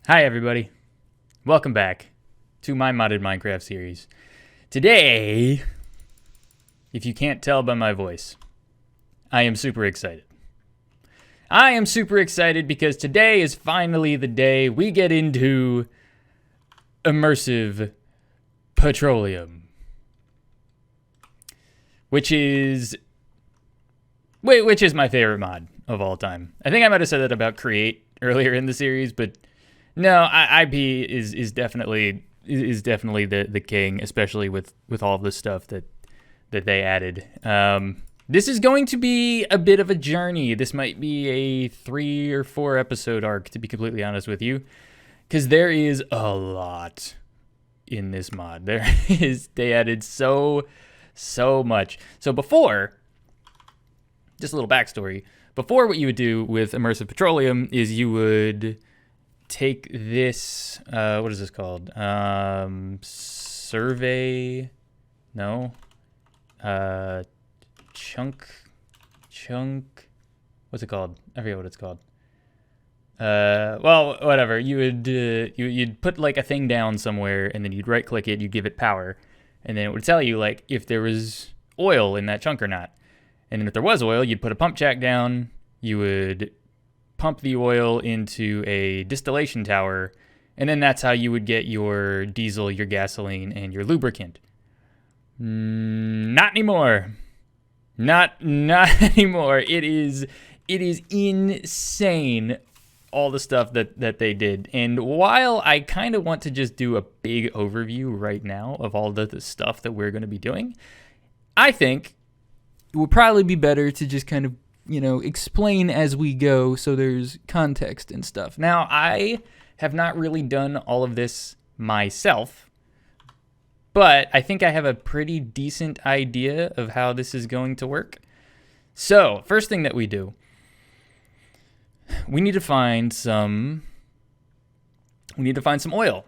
Hi everybody, welcome back to my modded Minecraft series. Welcome back to my modded Minecraft series. Today, if you can't tell by my voice, I am super excited. I am super excited because today is finally the day we get into Immersive Petroleum. Which is my favorite mod of all time. I think I might have said that about Create earlier in the series, but no, IP is definitely the king, especially with all of the stuff that they added. This is going to be a bit of a journey. This might be a 3 or 4 episode arc, to be completely honest with you, because there is a lot in this mod. They added so much. So before, just a little backstory. Before, what you would do with Immersive Petroleum is you would take this, what is this called? Survey, no, chunk, what's it called? I forget what it's called. Well, whatever. You would, you'd put like a thing down somewhere, and then you'd right click it, you'd give it power, and then it would tell you like if there was oil in that chunk or not. And then if there was oil, you'd put a pump jack down, you would pump the oil into a distillation tower, and then that's how you would get your diesel, your gasoline, and your lubricant. Not anymore. Not anymore. It is insane, all the stuff that they did. And while I kind of want to just do a big overview right now of all the stuff that we're going to be doing, I think it would probably be better to just kind of, explain as we go so there's context and stuff. Now, I have not really done all of this myself, but I think I have a pretty decent idea of how this is going to work. So, first thing that we do, we need to find some oil.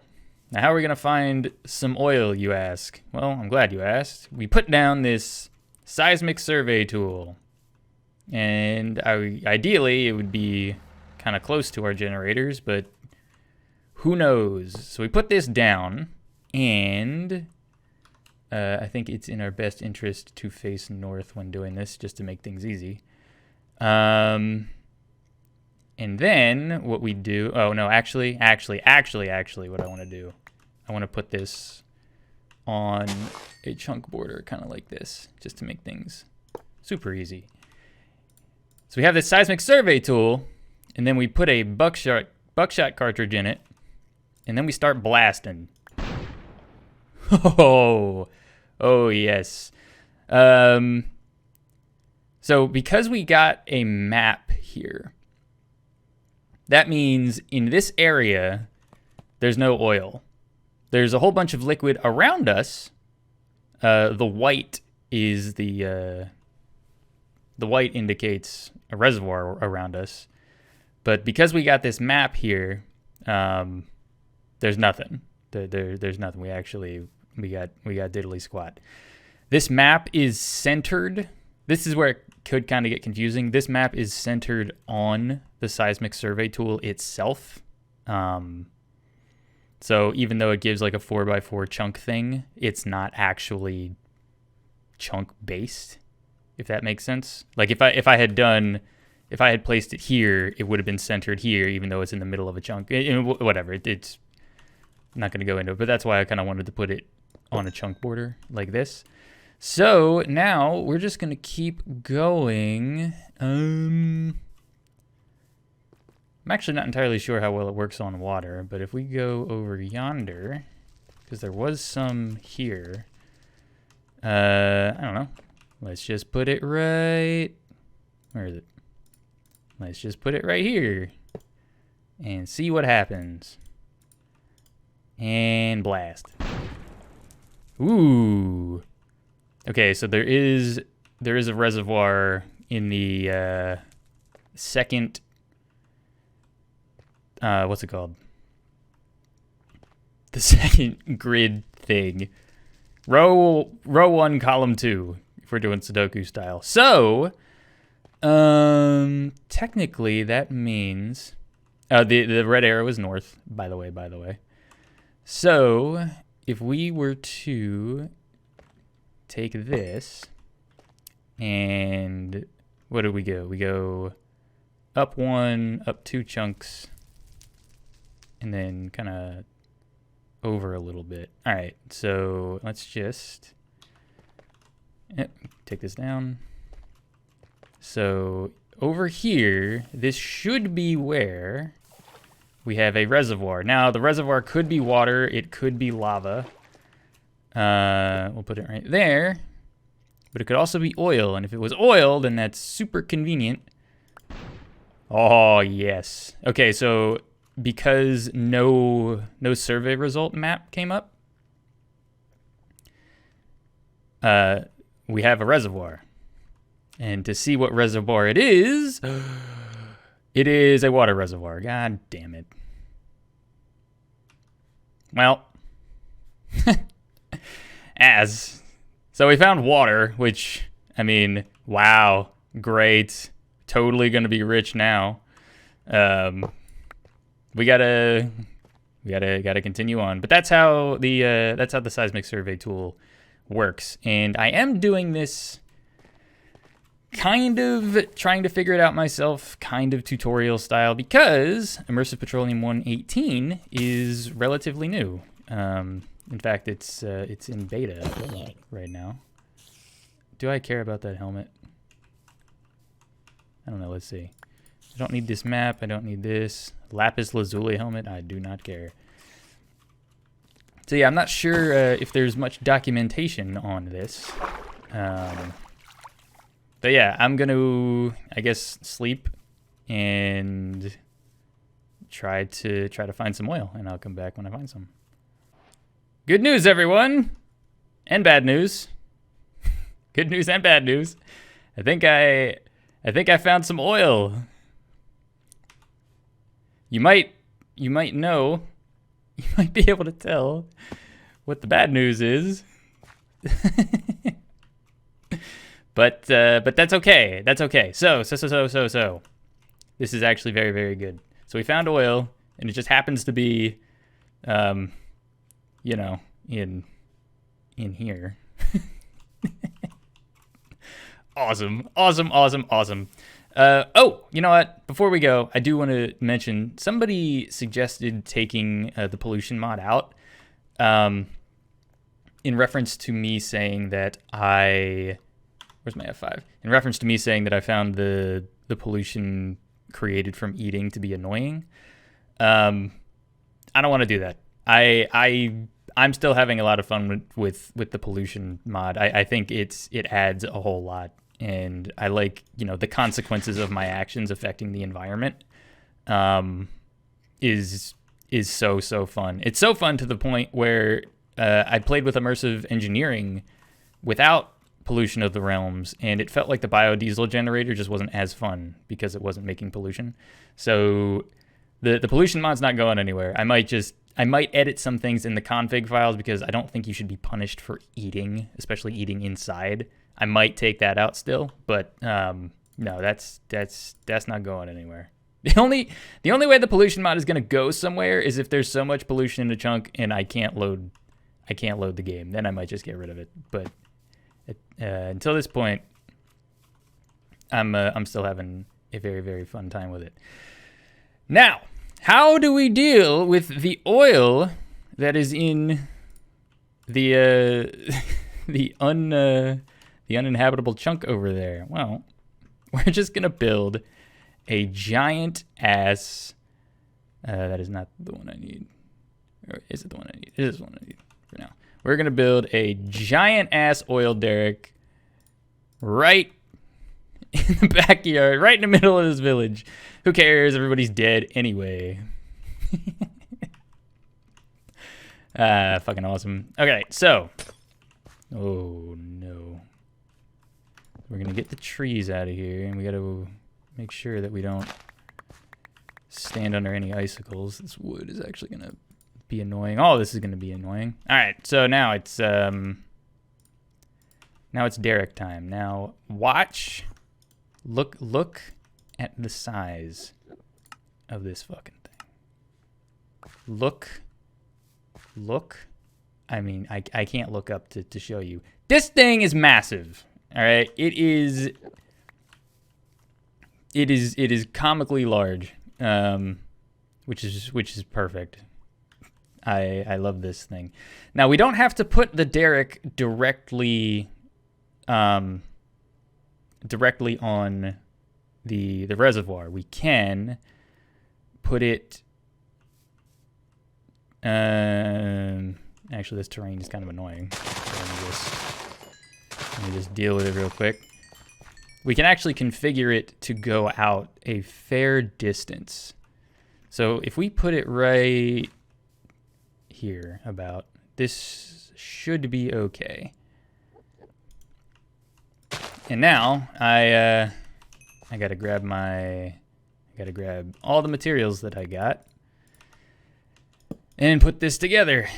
Now, how are we going to find some oil, you ask? Well, I'm glad you asked. We put down this Seismic survey tool, and ideally it would be kind of close to our generators, but who knows? So we put this down, and I think it's in our best interest to face north when doing this, just to make things easy. And then what we do, oh no, actually, what I want to do, I want to put this on a chunk border, kind of like this, just to make things super easy. So we have this Seismic survey tool, and then we put a buckshot cartridge in it, and then we start blasting. Oh yes. So because we got a map here, that means in this area, there's no oil. There's a whole bunch of liquid around us. The white is the white indicates a reservoir around us. But because we got this map here, there's nothing. There's nothing. We got diddly squat. This map is centered. This is where it could kind of get confusing. This map is centered on the Seismic survey tool itself. So even though it gives like a 4x4 chunk thing, it's not actually chunk based, if that makes sense. Like if I had placed it here, it would have been centered here, even though it's in the middle of a chunk. Whatever, it's not going to go into it, but that's why I kind of wanted to put it on a chunk border like this. So now we're just going to keep going. I'm actually not entirely sure how well it works on water, but if we go over yonder, because there was some here, I don't know. Let's just put it right, where is it? Let's just put it right here and see what happens. And blast. Ooh. Okay, so there is a reservoir in the second, what's it called? The second grid thing. Row 1, column 2, if we're doing Sudoku style. So, technically that means The red arrow is north, by the way. So if we were to take this and what do we go? We go up 1, up 2 chunks, and then kind of over a little bit. All right, so let's just take this down. So over here, this should be where we have a reservoir. Now, the reservoir could be water. It could be lava. We'll put it right there. But it could also be oil. And if it was oil, then that's super convenient. Oh, yes. Okay, so because no survey result map came up, we have a reservoir. And to see what reservoir it is a water reservoir. God damn it. Well, so we found water, which, I mean, wow, great. Totally gonna be rich now. We gotta continue on. But that's how the seismic survey tool works. And I am doing this kind of trying to figure it out myself, kind of tutorial style, because Immersive Petroleum 1.18 is relatively new. In fact, it's in beta right now. Do I care about that helmet? I don't know. Let's see. I don't need this map. I don't need this. Lapis Lazuli helmet. I do not care. So yeah, I'm not sure if there's much documentation on this. But yeah, I'm gonna, I guess, sleep and try to find some oil, and I'll come back when I find some. Good news, everyone, and bad news. Good news and bad news. I think I found some oil. You might know, you might be able to tell what the bad news is. But that's okay. That's okay. So. This is actually very, very good. So we found oil, and it just happens to be, you know, in here. Awesome. Oh, you know what? Before we go, I do want to mention somebody suggested taking the pollution mod out, in reference to me saying that where's my F5? In reference to me saying that I found the pollution created from eating to be annoying. I don't want to do that. I'm still having a lot of fun with the pollution mod. I think it adds a whole lot, and I like, you know, the consequences of my actions affecting the environment. Is so fun. It's so fun to the point where I played with immersive engineering without pollution of the realms, and it felt like the biodiesel generator just wasn't as fun because it wasn't making pollution. So the pollution mod's not going anywhere. I might edit some things in the config files because I don't think you should be punished for eating, especially eating inside. I might take that out still, but no, that's not going anywhere. The only way the pollution mod is gonna go somewhere is if there's so much pollution in a chunk and I can't load the game. Then I might just get rid of it. But until this point, I'm still having a very, very fun time with it. Now, how do we deal with the oil that is in the uninhabitable chunk over there? Well, we're just gonna build a giant ass. That is not the one I need. Or is it the one I need? It is the one I need for now. We're gonna build a giant ass oil derrick right in the backyard, right in the middle of this village. Who cares? Everybody's dead anyway. Fucking awesome. Okay, so. Oh no. We're gonna get the trees out of here, and we gotta make sure that we don't stand under any icicles. This wood is actually gonna be annoying. Oh, this is gonna be annoying. All right, so now it's derrick time. Now watch, look at the size of this fucking thing. Look. I mean, I can't look up to show you. This thing is massive. All right, it is comically large, which is perfect. I love this thing. Now we don't have to put the derrick directly on the reservoir. We can put it. Actually, this terrain is kind of annoying. So let me just deal with it real quick. We can actually configure it to go out a fair distance. So if we put it right here, about, this should be okay. And now I gotta grab all the materials that I got and put this together.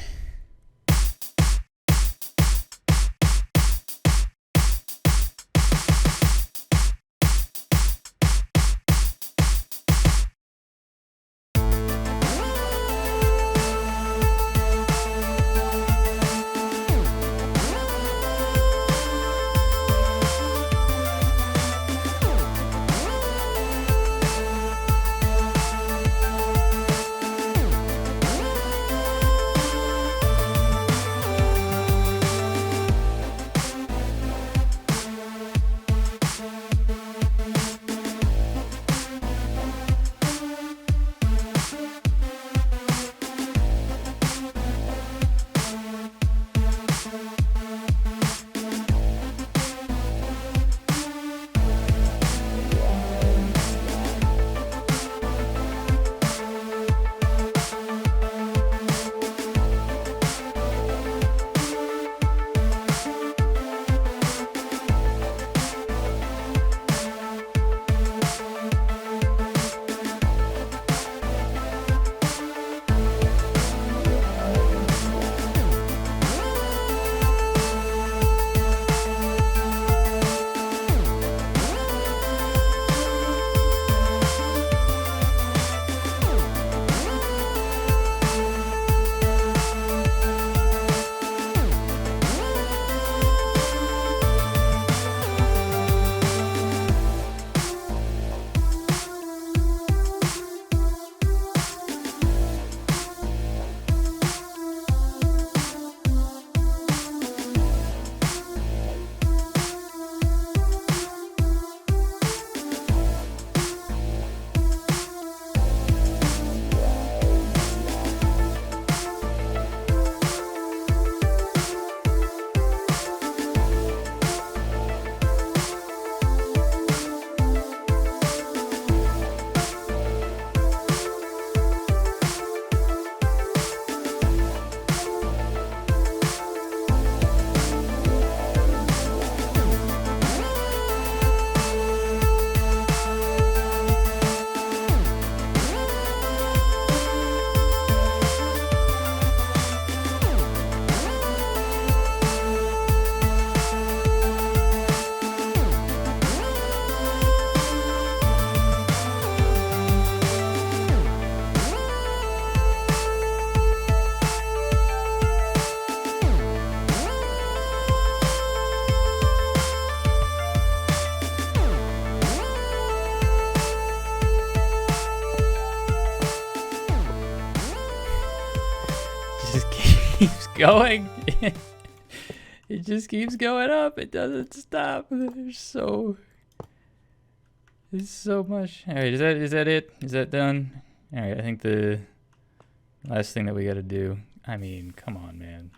Going. It just keeps going up. It doesn't stop. There's so much. All right, is that it? Is that done? All right, I think the last thing that we got to do. I mean, come on, man.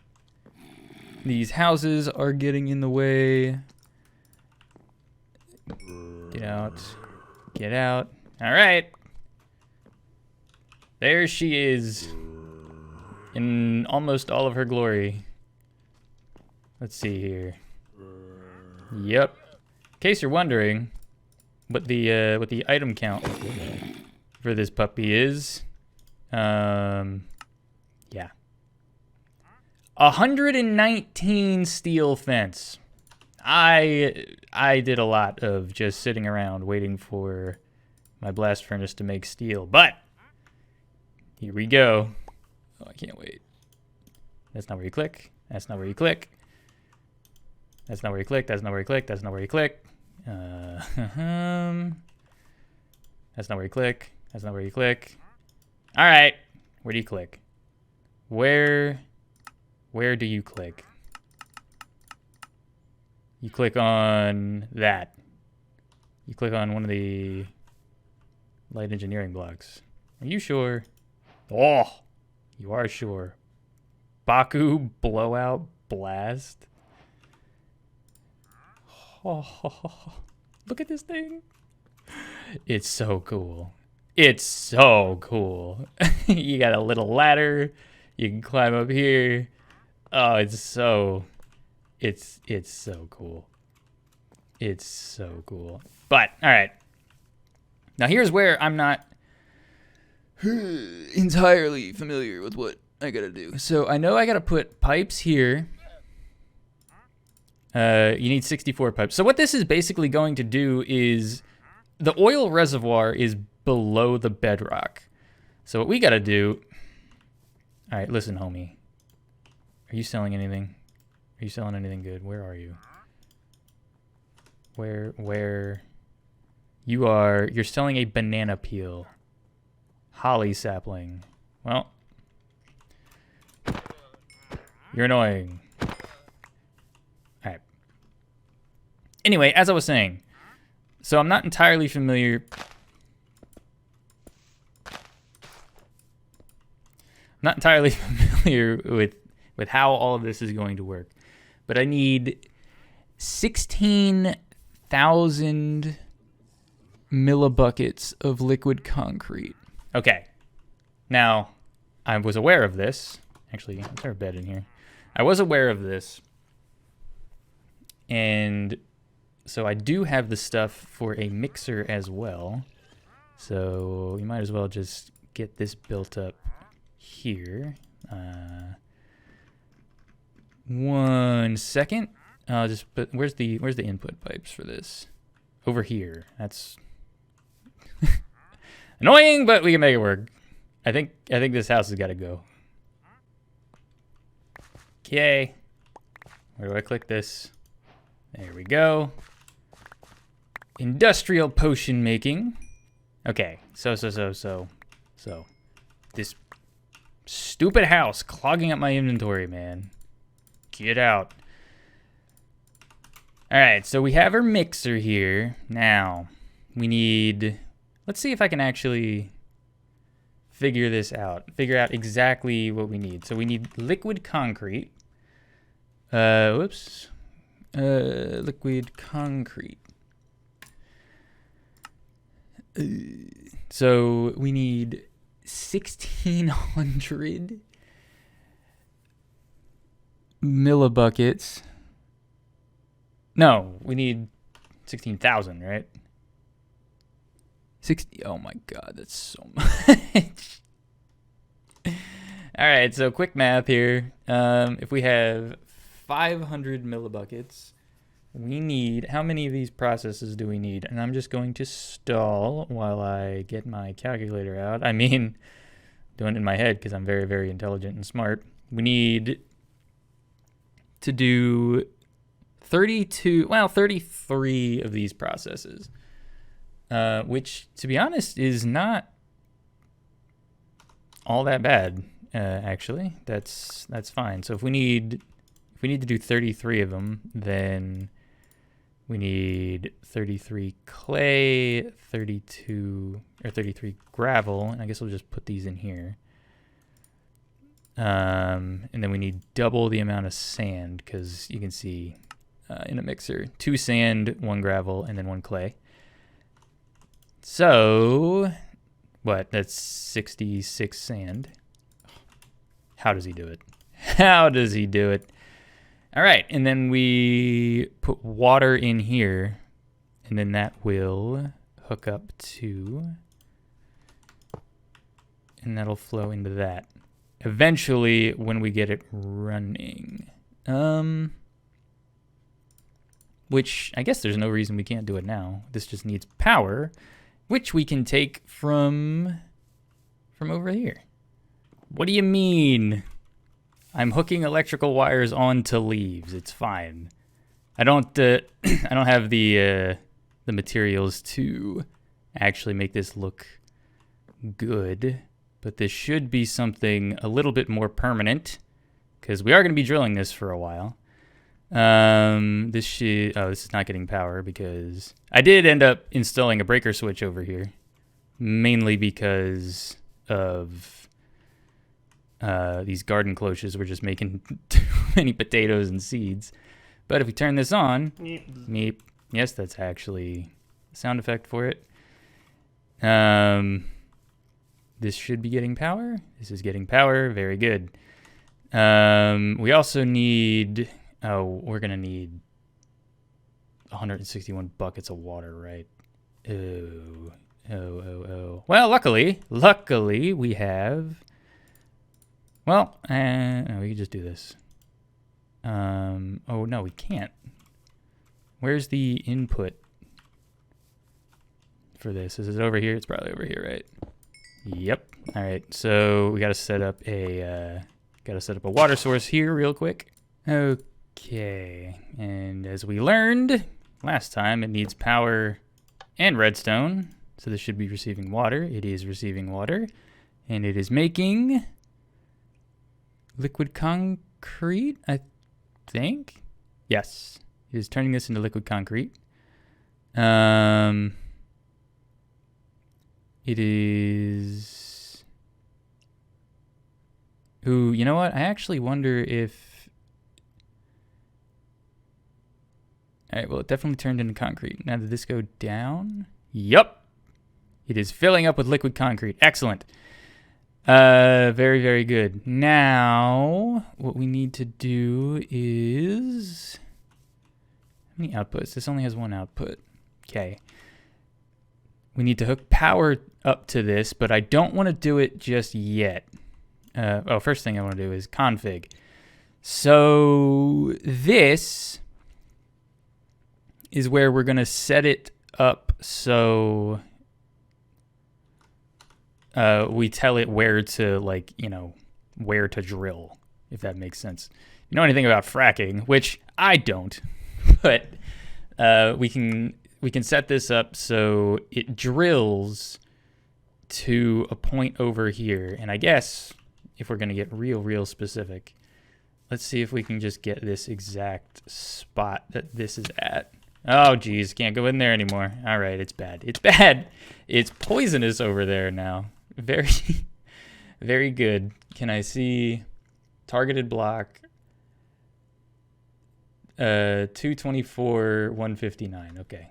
These houses are getting in the way. Get out. Get out. All right. There she is. In almost all of her glory. Let's see here. Yep. In case you're wondering what the item count for this puppy is, yeah, 119 steel fence. I did a lot of just sitting around waiting for my blast furnace to make steel. But here we go. Oh, I can't wait. That's not where you click. That's not where you click. That's not where you click. That's not where you click. That's not where you click. That's not where you click. That's not where you click. All right. Where do you click? Where do you click? You click on that. You click on one of the light engineering blocks. Are you sure? Oh, you are sure. Baku blowout blast. Oh, look at this thing. It's so cool. It's so cool. You got a little ladder. You can climb up here. Oh, it's so cool. It's so cool. But, all right. Now here's where I'm not entirely familiar with what I gotta do. So I know I gotta put pipes here. You need 64 pipes. So what this is basically going to do is the oil reservoir is below the bedrock. So what we gotta do... All right, listen, homie. Are you selling anything? Are you selling anything good? Where are you? Where? You are... You're selling a banana peel. Holly sapling. Well. You're annoying. Alright. Anyway, as I was saying. So I'm not entirely familiar... Not entirely familiar with how all of this is going to work. But I need 16,000 millibuckets of liquid concrete. Okay. Now, I was aware of this. Actually, let's our bed in here. I was aware of this. And so I do have the stuff for a mixer as well. So you might as well just get this built up here. 1 second. I'll just put, where's the input pipes for this? Over here. That's annoying, but we can make it work. I think this house has got to go. Okay. Where do I click this? There we go. Industrial potion making. Okay. So. This stupid house clogging up my inventory, man. Get out. All right, so we have our mixer here. Now, we need... Let's see if I can actually figure this out. Figure out exactly what we need. So we need liquid concrete. Liquid concrete. So we need 1,600 millibuckets. No, we need 16,000, right? 60. Oh my God, that's so much. All right, so quick math here. If we have 500 millibuckets, we need, how many of these processes do we need? And I'm just going to stall while I get my calculator out. I mean, doing it in my head because I'm very, very intelligent and smart. We need to do 33 of these processes, which, to be honest, is not all that bad. Actually, that's fine. So if we need to do 33 of them, then we need 33 clay, 33 gravel, and I guess we'll just put these in here. And then we need double the amount of sand, because you can see in a mixer, 2 sand, 1 gravel, and then 1 clay. So, what? That's 66 sand. How does he do it? How does he do it? All right, and then we put water in here, and then that will hook up to, and that'll flow into that. Eventually, when we get it running. Which, I guess there's no reason we can't do it now. This just needs power, which we can take from over here. What do you mean? I'm hooking electrical wires onto leaves. It's fine. I don't I don't have the materials to actually make this look good, but this should be something a little bit more permanent because we are going to be drilling this for a while. This is not getting power because I did end up installing a breaker switch over here, mainly because of these garden cloches were just making too many potatoes and seeds. But if we turn this on, meep, yes, that's actually a sound effect for it. This should be getting power. This is getting power. Very good. We also need, we're going to need 161 buckets of water, right? Oh. Well, luckily we have, well, we can just do this. Oh, no, we can't. Where's the input for this? Is it over here? It's probably over here, right? Yep. All right. So we got to set up a water source here real quick. Okay. And as we learned last time, it needs power and redstone. So this should be receiving water. It is receiving water, and it is making liquid concrete, I think. Yes. It is turning this into liquid concrete. It is... Ooh, you know what? I actually wonder if... Alright, well, it definitely turned into concrete. Now, did this go down? Yup. It is filling up with liquid concrete. Excellent. Very, very good. Now, what we need to do is... How many outputs? This only has one output. Okay. We need to hook power up to this, but I don't want to do it just yet. First thing I want to do is config. So this is where we're going to set it up so we tell it where to, where to drill, if that makes sense. You know anything about fracking, which I don't, but we can set this up so it drills to a point over here. And I guess if we're going to get real specific, let's see if we can just get this exact spot that this is at. Oh, geez, can't go in there anymore. All right, it's bad. It's bad. It's poisonous over there now. Very, very good. Can I see targeted block? 224, 159. Okay,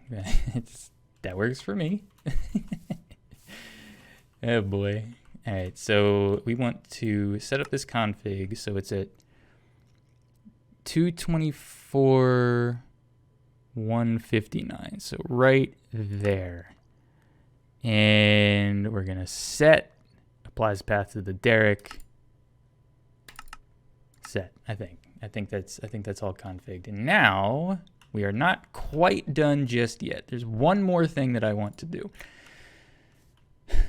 that works for me. Oh boy. All right, so we want to set up this config so it's at 224, 159. So right there. And we're gonna set applies path to the derrick. Set, I think that's all configured. And now we are not quite done just yet. There's one more thing that I want to do.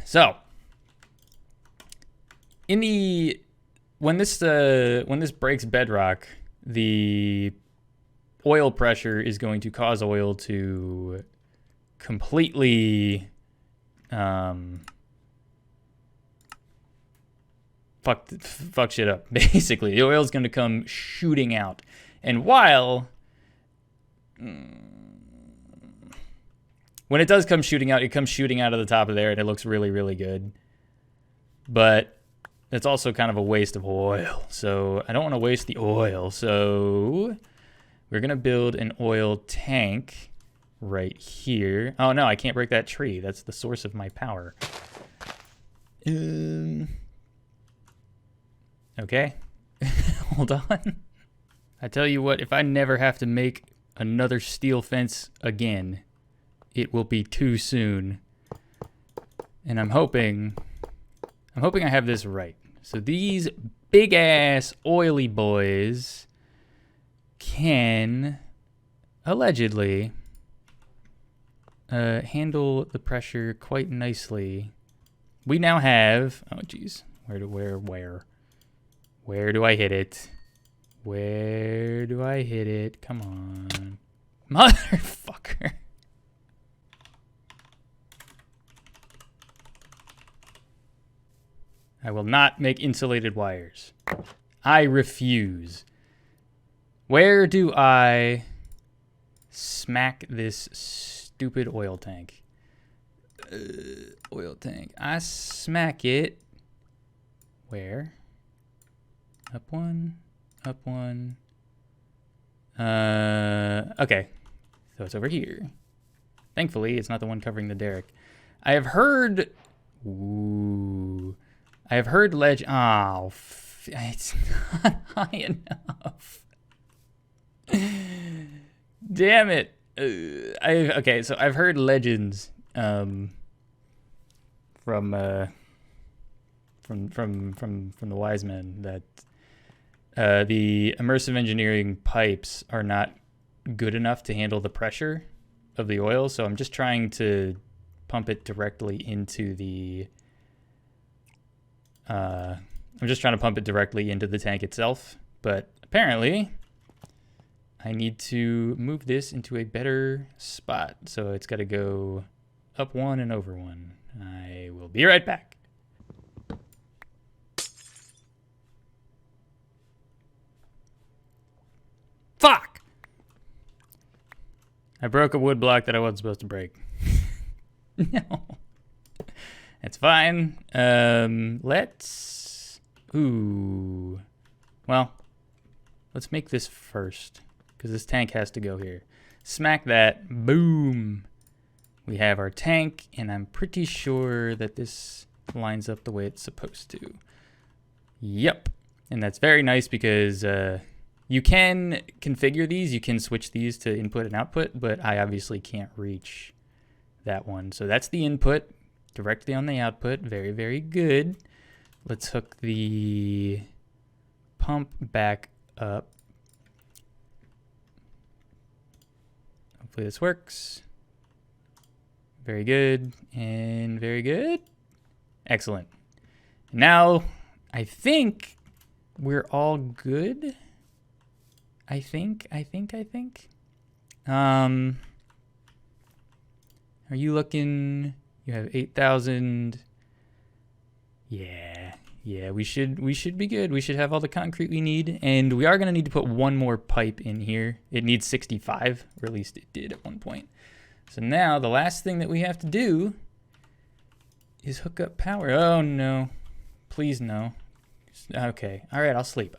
So, when this breaks bedrock, the oil pressure is going to cause oil to completely fuck shit up. Basically, the oil is going to come shooting out, and when it does come shooting out, it comes shooting out of the top of there, and it looks really good. But it's also kind of a waste of oil, so I don't want to waste the oil. So we're gonna build an oil tank right here. Oh no, I can't break that tree. That's the source of my power. Okay. Hold on. I tell you what, if I never have to make another steel fence again, it will be too soon. And I'm hoping I have this right. So these big ass oily boys can allegedly handle the pressure quite nicely. We now have, oh geez, where do I hit it? Where do I hit it? Come on. Motherfucker. I will not make insulated wires. I refuse. Where do I smack this stupid oil tank? Oil tank. I smack it. Where? Up one. Up one. Okay. So it's over here. Thankfully, it's not the one covering the derrick. I have heard... Ooh... I have heard oh, it's not high enough. Damn it. Okay, so I've heard legends from the wise men that the immersive engineering pipes are not good enough to handle the pressure of the oil, so I'm just trying to pump it directly into the tank itself, but apparently I need to move this into a better spot. So it's got to go up one and over one. I will be right back. Fuck! I broke a wood block that I wasn't supposed to break. No. It's fine. Well, let's make this first, because this tank has to go here. Smack that. Boom. We have our tank, and I'm pretty sure that this lines up the way it's supposed to. Yep. And that's very nice because you can configure these. You can switch these to input and output, but I obviously can't reach that one. So that's the input. Directly on the output. Very, very good. Let's hook the pump back up. Hopefully this works. Very good. And very good. Excellent. Now, I think we're all good. I think. Are you looking... You have 8,000. Yeah, we should be good. We should have all the concrete we need, and we are gonna need to put one more pipe in here. It needs 65, or at least it did at one point. So now the last thing that we have to do is hook up power. Oh no, please no. Okay, all right, I'll sleep.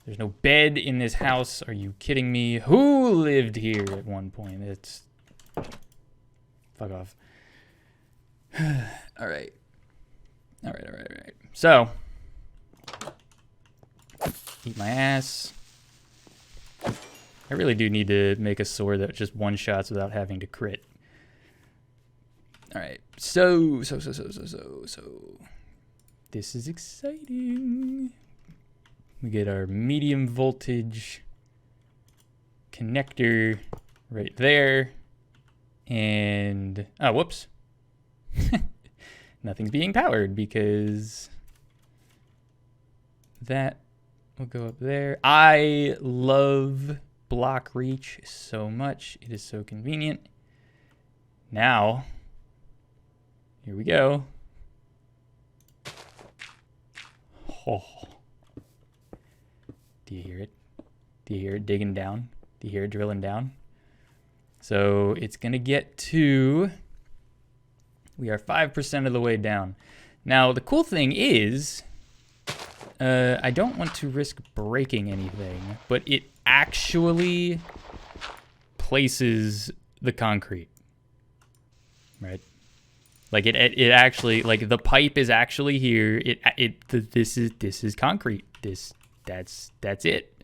There's no bed in this house. Are you kidding me? Who lived here at one point? It's... Fuck off. All right. So, eat my ass. I really do need to make a sword that just one-shots without having to crit. All right. So. This is exciting. We get our medium voltage connector right there. And, oh, whoops. Nothing's being powered because that will go up there. I love block reach so much. It is so convenient. Now, here we go. Oh. Do you hear it? Do you hear it digging down? Do you hear it drilling down? So it's going to get to... We are 5% of the way down. Now, the cool thing is... I don't want to risk breaking anything, but it actually places the concrete. Right? Like it actually, like the pipe is actually here. This is concrete. That's it.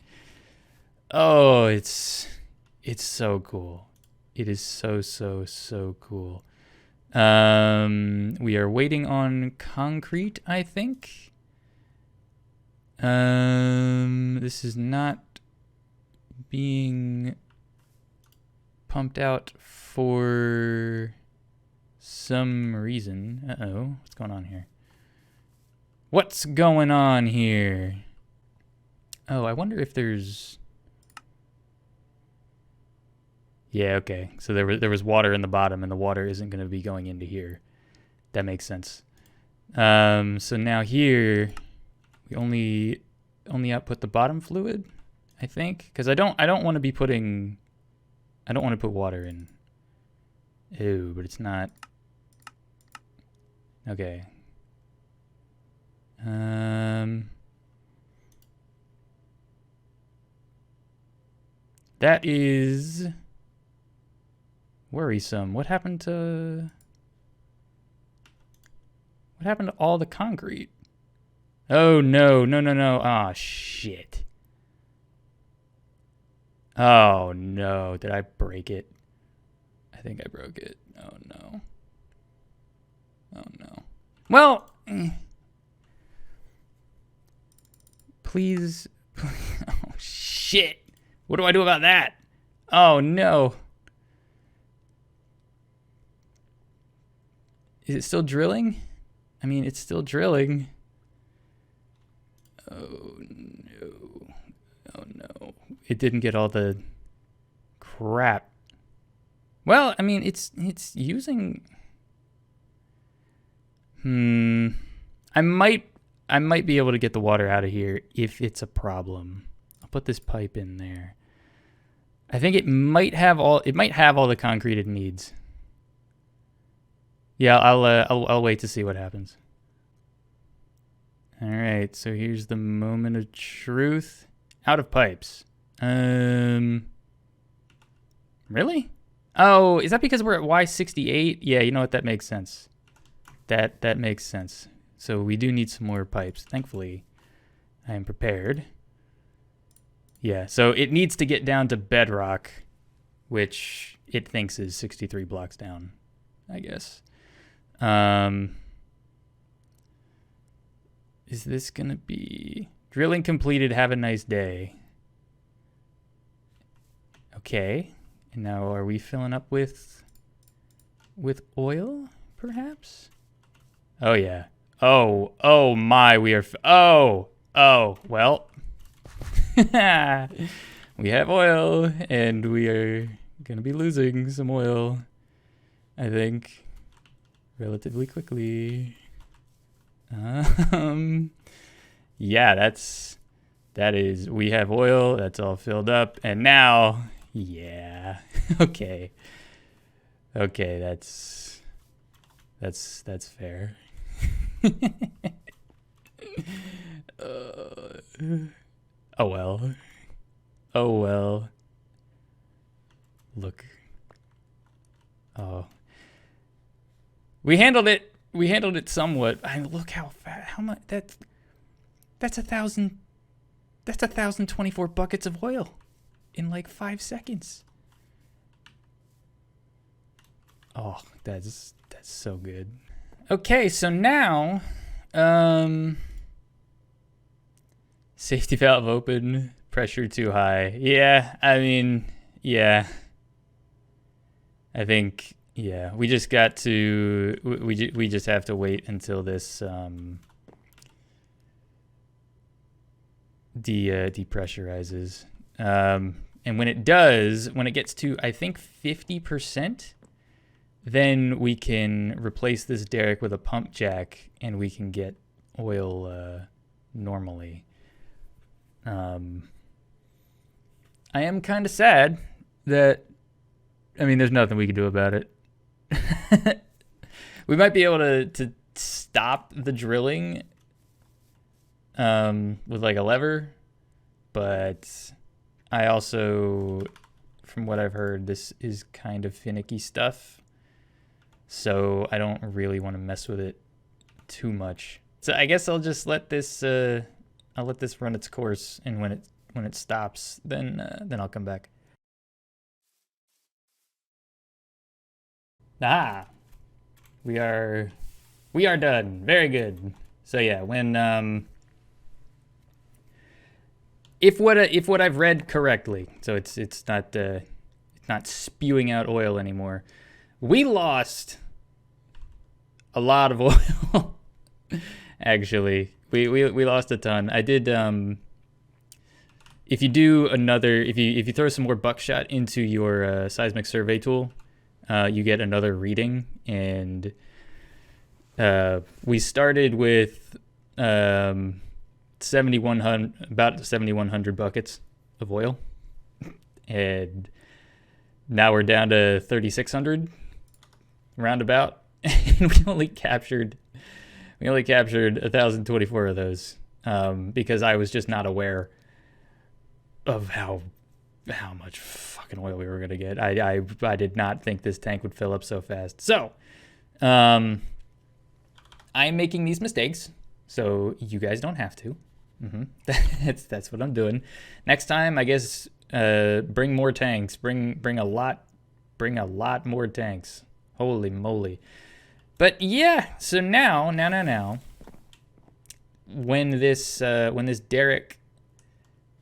Oh, it's so cool. It is so cool. We are waiting on concrete, I think. This is not being pumped out for some reason. Uh-oh, what's going on here? What's going on here? Oh, I wonder if there's... Yeah, okay. So there was water in the bottom, and the water isn't going to be going into here. That makes sense. So now here, we only output the bottom fluid, I think, because I don't want to be putting... I don't want to put water in. Ew, but it's not... Okay. That is worrisome. What happened to all the concrete? Oh no, no, no, no. Ah, shit. Oh no, did I break it? I think I broke it. Oh no. Oh no. Well, please. Oh shit. What do I do about that? Oh no. Is it still drilling? I mean, it's still drilling. Oh no. Oh no. It didn't get all the crap. Well, I mean, it's using... I might be able to get the water out of here if it's a problem. I'll put this pipe in there. I think it might have all the concrete it needs. Yeah, I'll wait to see what happens. All right, so here's the moment of truth. Out of pipes. Really? Oh, is that because we're at Y68? Yeah, you know what? That makes sense. That makes sense. So we do need some more pipes. Thankfully, I am prepared. Yeah, so it needs to get down to bedrock, which it thinks is 63 blocks down, I guess. Is this gonna be drilling completed? Have a nice day. Okay, and now are we filling up with oil, perhaps? Oh yeah. Oh my, we are. Oh, well. We have oil, and we are gonna be losing some oil, I think, relatively quickly. Yeah, that is, we have oil, that's all filled up, and now, yeah, okay, that's fair. Oh well. Look. Oh. We handled it somewhat. I mean, look how fast. How much? That's 1,024 buckets of oil in like 5 seconds. Oh, that's so good. Okay, so now, safety valve open, pressure too high. Yeah, I mean, yeah. I think, yeah, we just got to, we just have to wait until this depressurizes. And when it does, when it gets to, I think 50%, then we can replace this derrick with a pump jack and we can get oil normally. I am kind of sad that, I mean, there's nothing we can do about it. We might be able to stop the drilling with like a lever, but I also, from what I've heard, this is kind of finicky stuff. So I don't really want to mess with it too much. So I guess I'll just let this run its course, and when it stops, then I'll come back. Ah, we are done. Very good. So yeah, when if what I've read correctly, so it's not spewing out oil anymore. We lost a lot of oil. Actually, we lost a ton. I did. If you do another, if you throw some more buckshot into your seismic survey tool, you get another reading, and we started with 7,100, about 7,100 buckets of oil, and now we're down to 3,600 roundabout, and we only captured 1,024 of those because I was just not aware of how much fucking oil we were gonna get. I did not think this tank would fill up so fast. So I'm making these mistakes so you guys don't have to. That's what I'm doing. Next time, I guess, bring more tanks. Bring a lot more tanks. Holy moly! But yeah, so now, when this derrick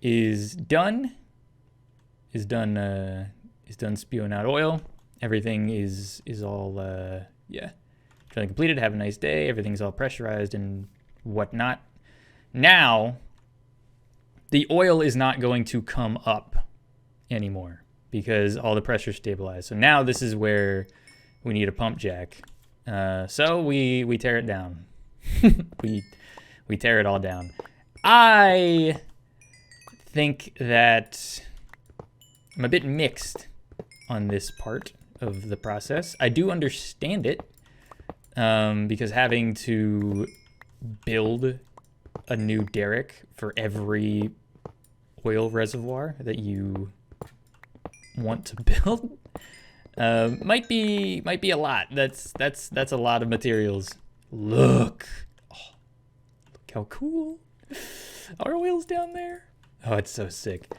is done spewing out oil, everything is all drilling completed. Have a nice day. Everything's all pressurized and whatnot. Now, the oil is not going to come up anymore because all the pressure stabilized. So now this is where we need a pump jack. So we tear it down. we tear it all down. I think that I'm a bit mixed on this part of the process. I do understand it because having to build a new derrick for every oil reservoir that you want to build might be a lot. That's a lot of materials. Look how cool our oil's down there. Oh, it's so sick.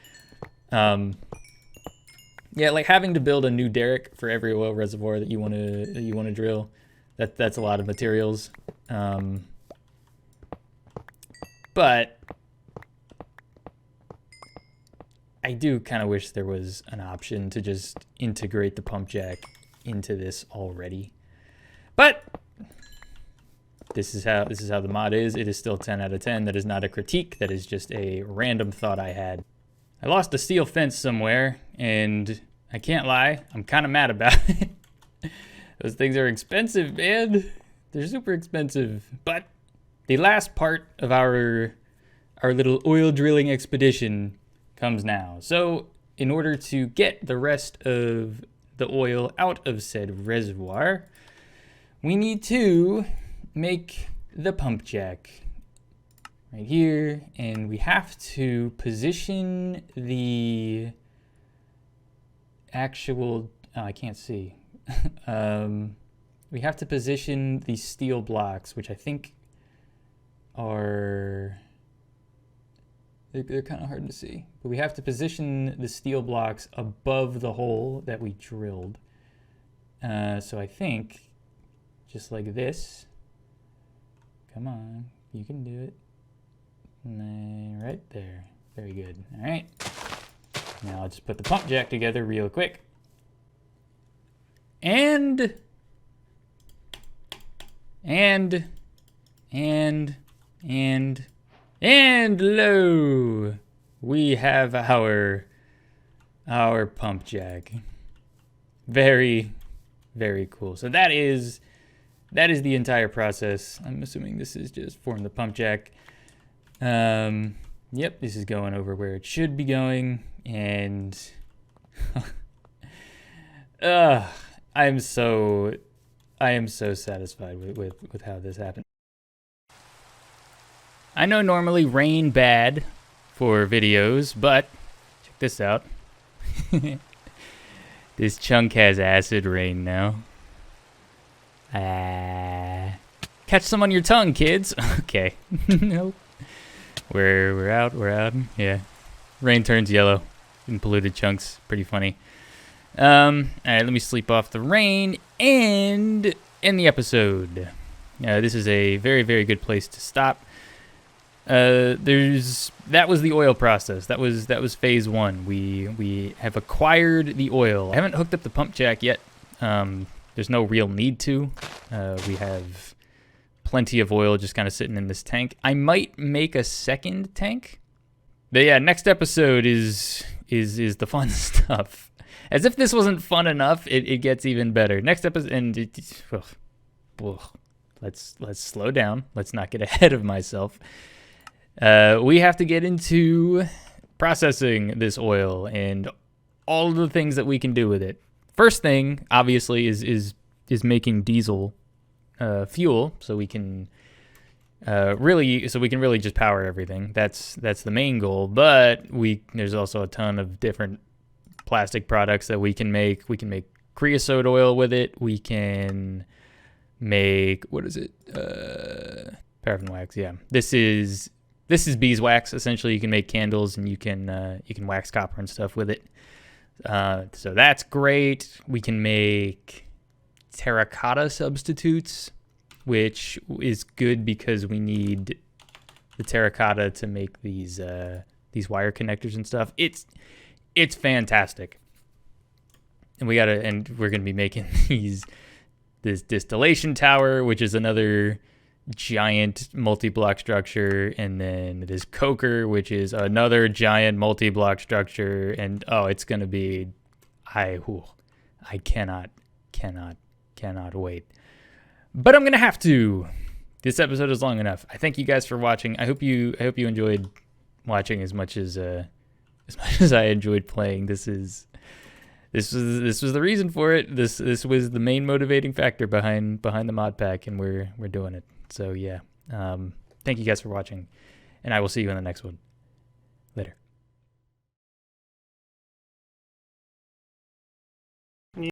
Yeah, like having to build a new derrick for every oil reservoir that you want to drill. That's a lot of materials. But I do kind of wish there was an option to just integrate the pump jack into this already. But this is how the mod is. It is still 10 out of 10. That is not a critique. That is just a random thought I had. I lost a steel fence somewhere, and I can't lie, I'm kind of mad about it. Those things are expensive, man. They're super expensive. But the last part of our little oil drilling expedition comes now. So in order to get the rest of the oil out of said reservoir, we need to make the pump jack right here, and we have to position the actual, I can't see. We have to position the steel blocks, which I think are, they're kind of hard to see, but we have to position the steel blocks above the hole that we drilled. So I think just like this. Come on, you can do it. And then right there. Very good. All right. Now I'll just put the pump jack together real quick. And lo, we have our pump jack. Very, very cool. So that is the entire process. I'm assuming this is just form the pump jack. Yep, this is going over where it should be going, and I am so satisfied with how this happened. I know normally rain bad for videos, but check this out. This chunk has acid rain now. Catch some on your tongue, kids. Okay. Nope. We're out. Yeah. Rain turns yellow in polluted chunks. Pretty funny. All right, let me sleep off the rain and end the episode. This is a very, very good place to stop. That was the oil process. That was phase one. We have acquired the oil. I haven't hooked up the pump jack yet. There's no real need to. We have plenty of oil just kind of sitting in this tank. I might make a second tank. But yeah, next episode is the fun stuff. As if this wasn't fun enough, it gets even better. Next episode, and let's slow down. Let's not get ahead of myself. We have to get into processing this oil and all of the things that we can do with it. First thing, obviously, is making diesel fuel, so we can really just power everything. That's the main goal. But there's also a ton of different plastic products that we can make. We can make creosote oil with it. We can make paraffin wax. Yeah, this is beeswax. Essentially, you can make candles and you can wax copper and stuff with it. So that's great. We can make terracotta substitutes, which is good because we need the terracotta to make these wire connectors and stuff. It's fantastic. And we're gonna be making this distillation tower, which is another giant multi-block structure, and then this coker, which is another giant multi-block structure, and it's gonna be I cannot wait. But I'm gonna have to. This episode is long enough. I thank you guys for watching. I hope you enjoyed watching as much as I enjoyed playing. This was the reason for it. This was the main motivating factor behind the mod pack, and we're doing it. So yeah, thank you guys for watching, and I will see you in the next one.